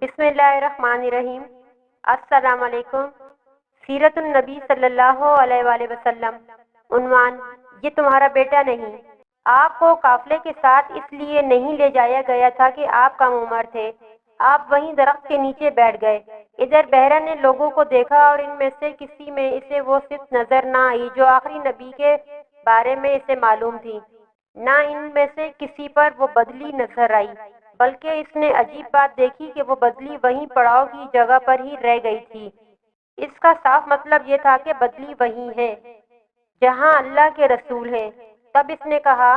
بسم اللہ الرحمن الرحیم۔ السلام علیکم۔ سیرت النبی صلی اللہ علیہ وآلہ وسلم۔ عنوان: یہ تمہارا بیٹا نہیں۔ آپ کو قافلے کے ساتھ اس لیے نہیں لے جایا گیا تھا کہ آپ کم عمر تھے۔ آپ وہیں درخت کے نیچے بیٹھ گئے۔ ادھر بحرہ نے لوگوں کو دیکھا اور ان میں سے کسی میں اسے وہ صفت نظر نہ آئی جو آخری نبی کے بارے میں اسے معلوم تھی، نہ ان میں سے کسی پر وہ بدلی نظر آئی، بلکہ اس نے عجیب بات دیکھی کہ وہ بدلی وہیں پڑاؤ کی جگہ پر ہی رہ گئی تھی۔ اس کا صاف مطلب یہ تھا کہ بدلی وہیں ہے جہاں اللہ کے رسول ہیں۔ تب اس نے کہا: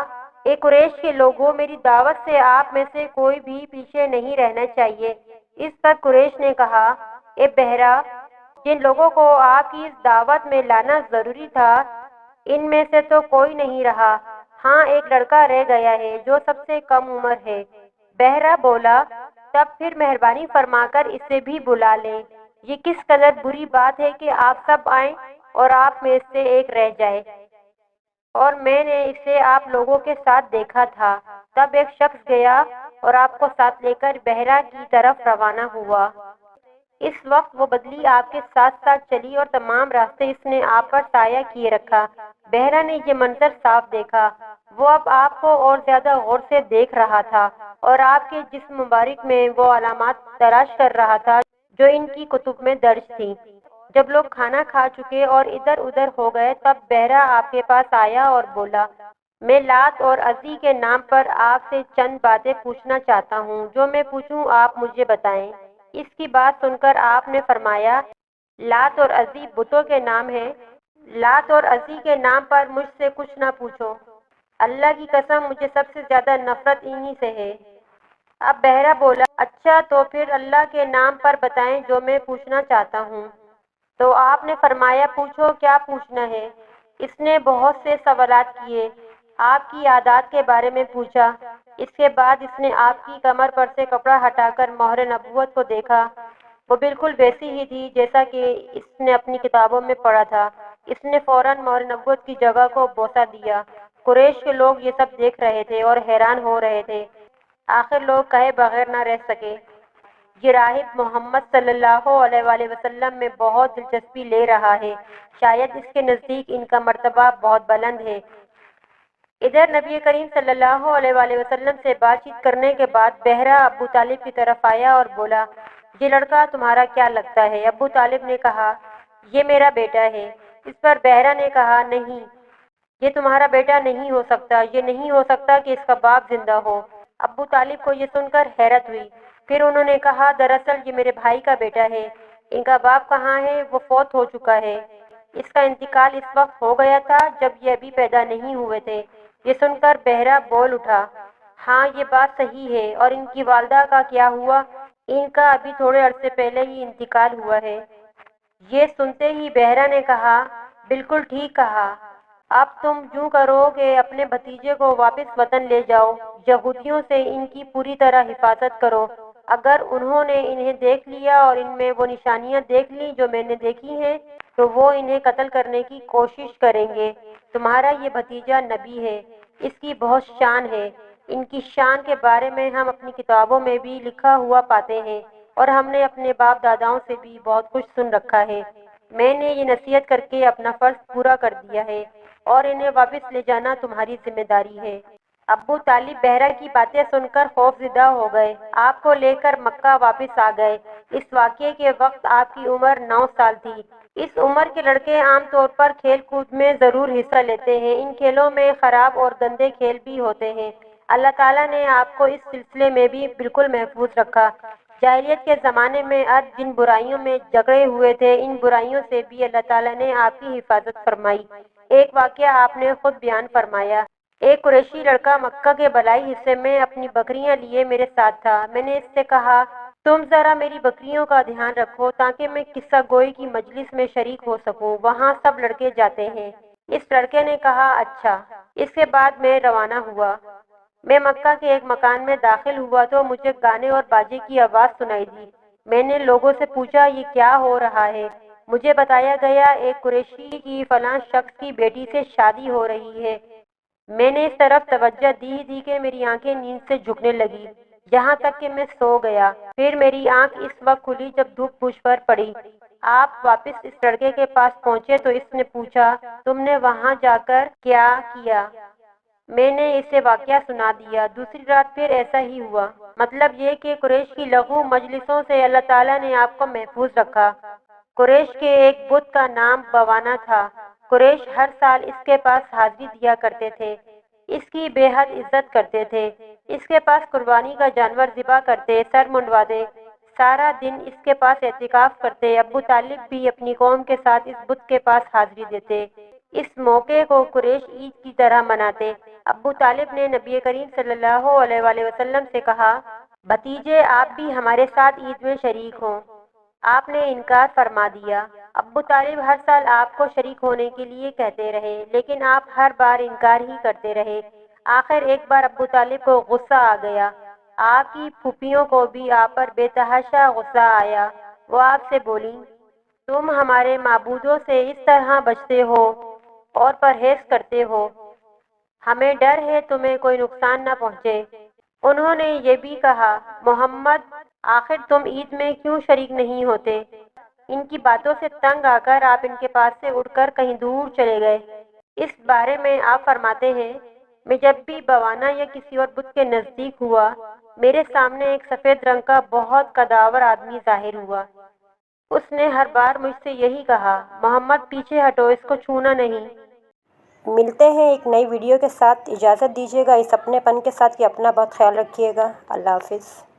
اے قریش کے لوگوں، میری دعوت سے آپ میں سے کوئی بھی پیچھے نہیں رہنا چاہیے۔ اس پر قریش نے کہا: اے بحرہ، جن لوگوں کو آپ کی اس دعوت میں لانا ضروری تھا، ان میں سے تو کوئی نہیں رہا۔ ہاں، ایک لڑکا رہ گیا ہے جو سب سے کم عمر ہے۔ بحرہ بولا: تب پھر مہربانی فرما کر اسے بھی بلا لیں۔ یہ کس قدر بری بات ہے کہ آپ سب آئیں اور آپ میں سے ایک رہ جائے۔ اور میں نے اسے آپ لوگوں کے ساتھ دیکھا تھا۔ تب ایک شخص گیا اور آپ کو ساتھ لے کر بحرہ کی طرف روانہ ہوا۔ اس وقت وہ بدلی آپ کے ساتھ ساتھ چلی اور تمام راستے اس نے آپ پر سایہ کیے رکھا۔ بحرہ نے یہ منظر صاف دیکھا۔ وہ اب آپ کو اور زیادہ غور سے دیکھ رہا تھا اور آپ کے جسم مبارک میں وہ علامات تلاش کر رہا تھا جو ان کی کتب میں درج تھیں۔ جب لوگ کھانا کھا چکے اور ادھر ادھر ہو گئے، تب بحرہ آپ کے پاس آیا اور بولا: میں لات اور عزی کے نام پر آپ سے چند باتیں پوچھنا چاہتا ہوں۔ جو میں پوچھوں آپ مجھے بتائیں۔ اس کی بات سن کر آپ نے فرمایا: لات اور عزی بتوں کے نام ہیں۔ لات اور عزی کے نام پر مجھ سے کچھ نہ پوچھو۔ اللہ کی قسم، مجھے سب سے زیادہ نفرت انہی سے ہے۔ اب بحرہ بولا: اچھا، تو پھر اللہ کے نام پر بتائیں جو میں پوچھنا چاہتا ہوں۔ تو آپ نے فرمایا: پوچھو، کیا پوچھنا ہے؟ اس نے بہت سے سوالات کیے۔ آپ کی عادات کے بارے میں پوچھا۔ اس کے بعد اس نے آپ کی کمر پر سے کپڑا ہٹا کر مہر نبوت کو دیکھا۔ وہ بالکل ویسی ہی تھی جیسا کہ اس نے اپنی کتابوں میں پڑھا تھا۔ اس نے فوراً مہر نبوت کی جگہ کو بوسہ دیا۔ قریش کے لوگ یہ سب دیکھ رہے تھے اور حیران ہو رہے تھے۔ آخر لوگ کہے بغیر نہ رہ سکے: یہ راہب محمد صلی اللہ علیہ وآلہ وسلم میں بہت دلچسپی لے رہا ہے۔ شاید اس کے نزدیک ان کا مرتبہ بہت بلند ہے۔ ادھر نبی کریم صلی اللہ علیہ وآلہ وسلم سے بات چیت کرنے کے بعد بحرہ ابو طالب کی طرف آیا اور بولا: یہ لڑکا تمہارا کیا لگتا ہے؟ ابو طالب نے کہا: یہ میرا بیٹا ہے۔ اس پر بحرہ نے کہا: نہیں، یہ تمہارا بیٹا نہیں ہو سکتا۔ یہ نہیں ہو سکتا کہ اس کا باپ زندہ ہو۔ ابو طالب کو یہ سن کر حیرت ہوئی۔ پھر انہوں نے کہا: دراصل یہ میرے بھائی کا بیٹا ہے۔ ان کا باپ کہاں ہے؟ وہ فوت ہو چکا ہے۔ اس کا انتقال اس وقت ہو گیا تھا جب یہ ابھی پیدا نہیں ہوئے تھے۔ یہ سن کر بحرہ بول اٹھا: ہاں، یہ بات صحیح ہے۔ اور ان کی والدہ کا کیا ہوا؟ ان کا ابھی تھوڑے عرصے پہلے ہی انتقال ہوا ہے۔ یہ سنتے ہی بحرہ نے کہا: بالکل ٹھیک کہا۔ اب تم یوں کرو کہ اپنے بھتیجے کو واپس وطن لے جاؤ۔ یہودیوں سے ان کی پوری طرح حفاظت کرو۔ اگر انہوں نے انہیں دیکھ لیا اور ان میں وہ نشانیاں دیکھ لیں جو میں نے دیکھی ہیں، تو وہ انہیں قتل کرنے کی کوشش کریں گے۔ تمہارا یہ بھتیجا نبی ہے، اس کی بہت شان ہے۔ ان کی شان کے بارے میں ہم اپنی کتابوں میں بھی لکھا ہوا پاتے ہیں اور ہم نے اپنے باپ داداؤں سے بھی بہت کچھ سن رکھا ہے۔ میں نے یہ نصیحت کر کے اپنا فرض پورا کر دیا ہے اور انہیں واپس لے جانا تمہاری ذمہ داری ہے۔ ابو طالب بحرہ کی باتیں سن کر خوف زدہ ہو گئے۔ آپ کو لے کر مکہ واپس آ گئے۔ اس واقعے کے وقت آپ کی عمر 9 سال تھی۔ اس عمر کے لڑکے عام طور پر کھیل کود میں ضرور حصہ لیتے ہیں۔ ان کھیلوں میں خراب اور گندے کھیل بھی ہوتے ہیں۔ اللہ تعالیٰ نے آپ کو اس سلسلے میں بھی بالکل محفوظ رکھا۔ جاہلیت کے زمانے میں عرب جن برائیوں میں جکڑے ہوئے تھے، ان برائیوں سے بھی اللہ تعالیٰ نے آپ کی حفاظت فرمائی۔ ایک واقعہ آپ نے خود بیان فرمایا۔ ایک قریشی لڑکا مکہ کے بالائی حصے میں اپنی بکریاں لیے میرے ساتھ تھا۔ میں نے اس سے کہا: تم ذرا میری بکریوں کا دھیان رکھو تاکہ میں قصہ گوئی کی مجلس میں شریک ہو سکوں۔ وہاں سب لڑکے جاتے ہیں۔ اس لڑکے نے کہا: اچھا۔ اس کے بعد میں روانہ ہوا۔ میں مکہ کے ایک مکان میں داخل ہوا تو مجھے گانے اور باجے کی آواز سنائی دی۔ میں نے لوگوں سے پوچھا: یہ کیا ہو رہا ہے؟ مجھے بتایا گیا ایک قریشی کی فلاں شخص کی بیٹی سے شادی ہو رہی ہے۔ میں نے اس طرف توجہ دی کہ میری آنکھیں نیند سے جھکنے لگی۔ یہاں تک کہ میں سو گیا۔ پھر میری آنکھ اس وقت کھلی جب دھوپ مجھ پر پڑی۔ آپ واپس اس لڑکے کے پاس پہنچے تو اس نے پوچھا، تم نے وہاں جا کر کیا کیا؟ میں نے اسے واقعہ سنا دیا۔ دوسری رات پھر ایسا ہی ہوا۔ مطلب یہ کہ قریش کی لغو مجلسوں سے اللہ تعالیٰ نے آپ کو محفوظ رکھا۔ قریش کے ایک بت کا نام بوانا تھا۔ قریش ہر سال اس کے پاس حاضری دیا کرتے تھے، اس کی بے حد عزت کرتے تھے، اس کے پاس قربانی کا جانور ذبح کرتے، سر منڈواتے، سارا دن اس کے پاس اعتکاف کرتے۔ ابو طالب بھی اپنی قوم کے ساتھ اس بت کے پاس حاضری دیتے۔ اس موقع کو قریش عید کی طرح مناتے۔ ابو طالب نے نبی کریم صلی اللہ علیہ وآلہ وسلم سے کہا، بھتیجے آپ بھی ہمارے ساتھ عید میں شریک ہوں۔ آپ نے انکار فرما دیا۔ ابو طالب ہر سال آپ کو شریک ہونے کے لیے کہتے رہے، لیکن آپ ہر بار انکار ہی کرتے رہے۔ آخر ایک بار ابو طالب کو غصہ آ گیا۔ آپ کی پھوپھیوں کو بھی آپ پر بے تحاشا غصہ آیا۔ وہ آپ سے بولیں، تم ہمارے معبودوں سے اس طرح بچتے ہو اور پرہیز کرتے ہو، ہمیں ڈر ہے تمہیں کوئی نقصان نہ پہنچے۔ انہوں نے یہ بھی کہا، محمد آخر تم عید میں کیوں شریک نہیں ہوتے؟ ان کی باتوں سے تنگ آ کر آپ ان کے پاس سے اٹھ کر کہیں دور چلے گئے۔ اس بارے میں آپ فرماتے ہیں، میں جب بھی بوانا یا کسی اور بت کے نزدیک ہوا، میرے سامنے ایک سفید رنگ کا بہت قداور آدمی ظاہر ہوا۔ اس نے ہر بار مجھ سے یہی کہا، محمد پیچھے ہٹو، اس کو چھونا نہیں۔ ملتے ہیں ایک نئی ویڈیو کے ساتھ۔ اجازت دیجیے گا اس اپنے پن کے ساتھ کہ اپنا بہت خیال رکھیے گا۔ اللہ حافظ۔